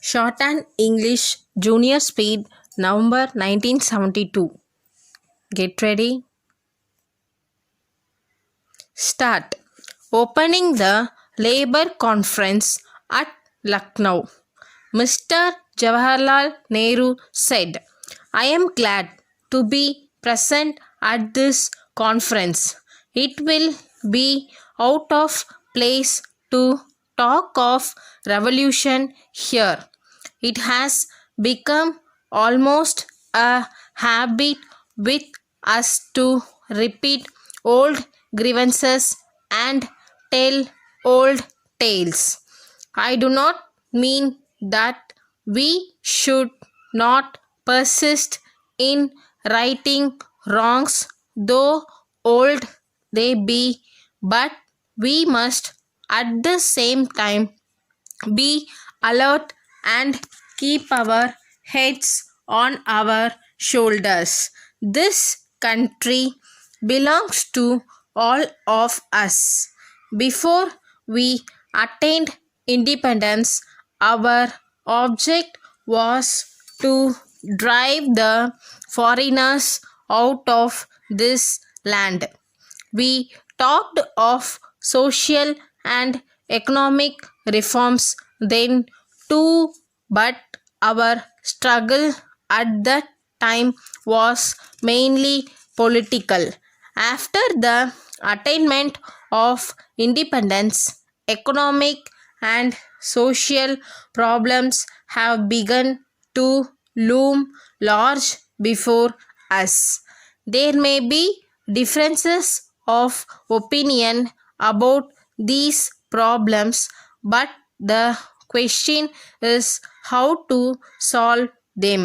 Shorthand English Junior Speed November 1972. Get ready. Start. Opening the Labour Conference at Lucknow, Mr. Jawaharlal Nehru said, "I am glad to be present at this conference. It will be out of place to talk of revolution here. It has become almost a habit with us to repeat old grievances and tell old tales. I do not mean that we should not persist in righting wrongs, though old they be, but we must at the same time be alert and keep our heads on our shoulders. This country belongs to all of us. Before we attained independence, our object was to drive the foreigners out of this land. We talked of social and economic reforms then too, but our struggle at that time was mainly political. After the attainment of independence, economic and social problems have begun to loom large before us. There may be differences of opinion about these problems, but the question is how to solve them.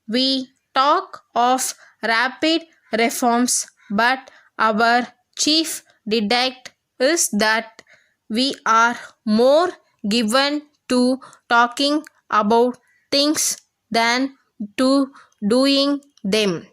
We talk of rapid reforms, but our chief defect is that we are more given to talking about things than to doing them.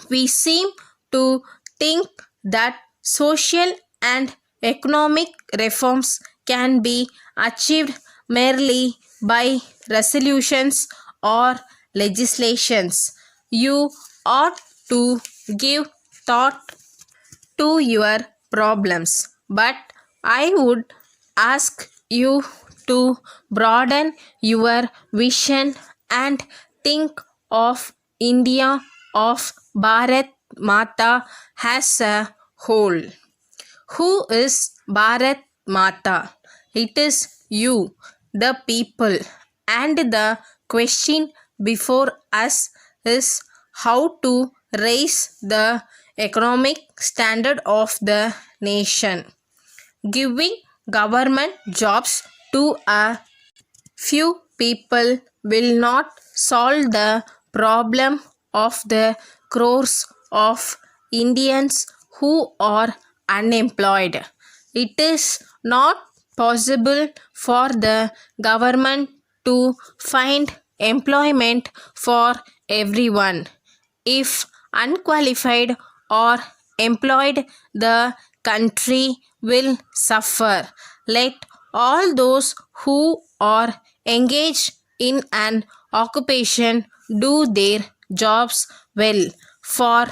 We seem to think that social and economic reforms can be achieved merely by resolutions or legislations. You ought to give thought to your problems, but I would ask you to broaden your vision and think of India, of Bharat Mata as a whole. Who is Bharat Mata? It is you, the people, and the question before us is how to raise the economic standard of the nation. Giving government jobs to a few people will not solve the problem of the crores of Indians who are unemployed. It is not possible for the government to find employment for everyone. If unqualified or employed, the country will suffer. Let all those who are engaged in an occupation do their jobs well, for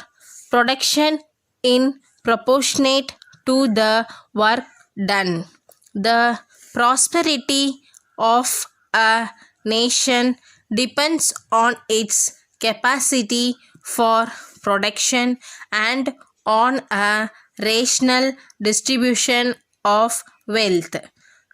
production in proportionate to the work done. The prosperity of a nation depends on its capacity for production and on a rational distribution of wealth.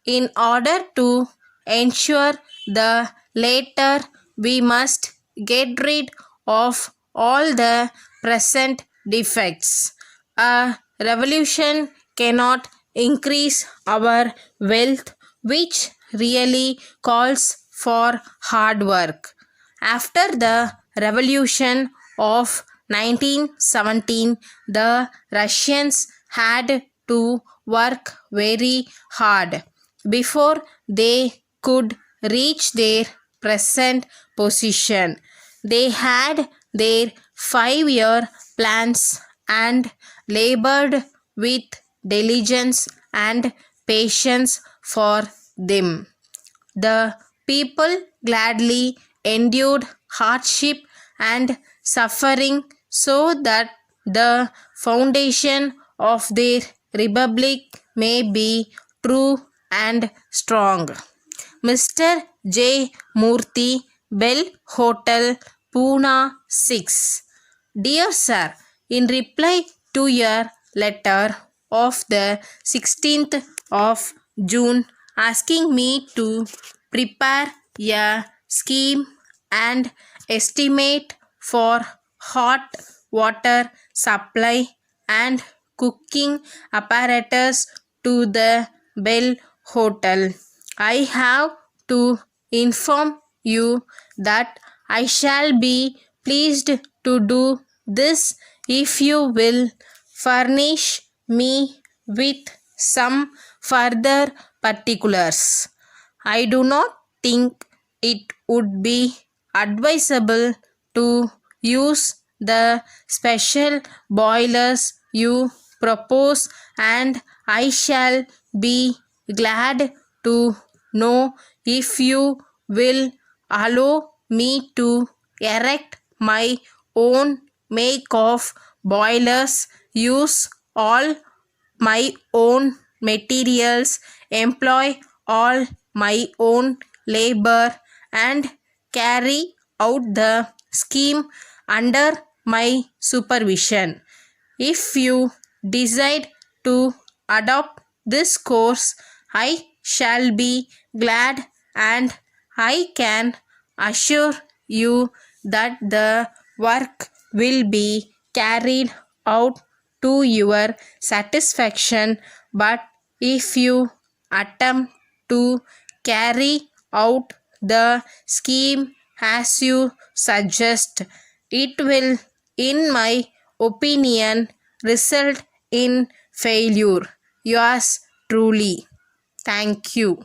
In order to ensure the latter, we must get rid of all the present defects. A revolution cannot increase our wealth, which really calls for hard work. After the revolution of 1917, the Russians had to work very hard before they could reach their present position. They had their 5-year plans and labored with diligence and patience for them. The People gladly endured hardship and suffering so that the foundation of their republic may be true and strong. Mr. J. Murthy, Bell Hotel, Pune 6. Dear Sir, in reply to your letter of the 16th of June asking me to prepare a scheme and estimate for hot water supply and cooking apparatus to the Bell Hotel, I have to inform you that I shall be pleased to do this if you will furnish me with some further particulars. I do not think it would be advisable to use the special boilers you propose, and I shall be glad to know if you will allow me to erect my own make of boilers, use all my own materials, employ all my own labor, and carry out the scheme under my supervision. If you decide to adopt this course, I shall be glad, and I can assure you that the work will be carried out to your satisfaction. But if you attempt to carry out the scheme as you suggest, it will, in my opinion, result in failure. Yours truly. Thank you.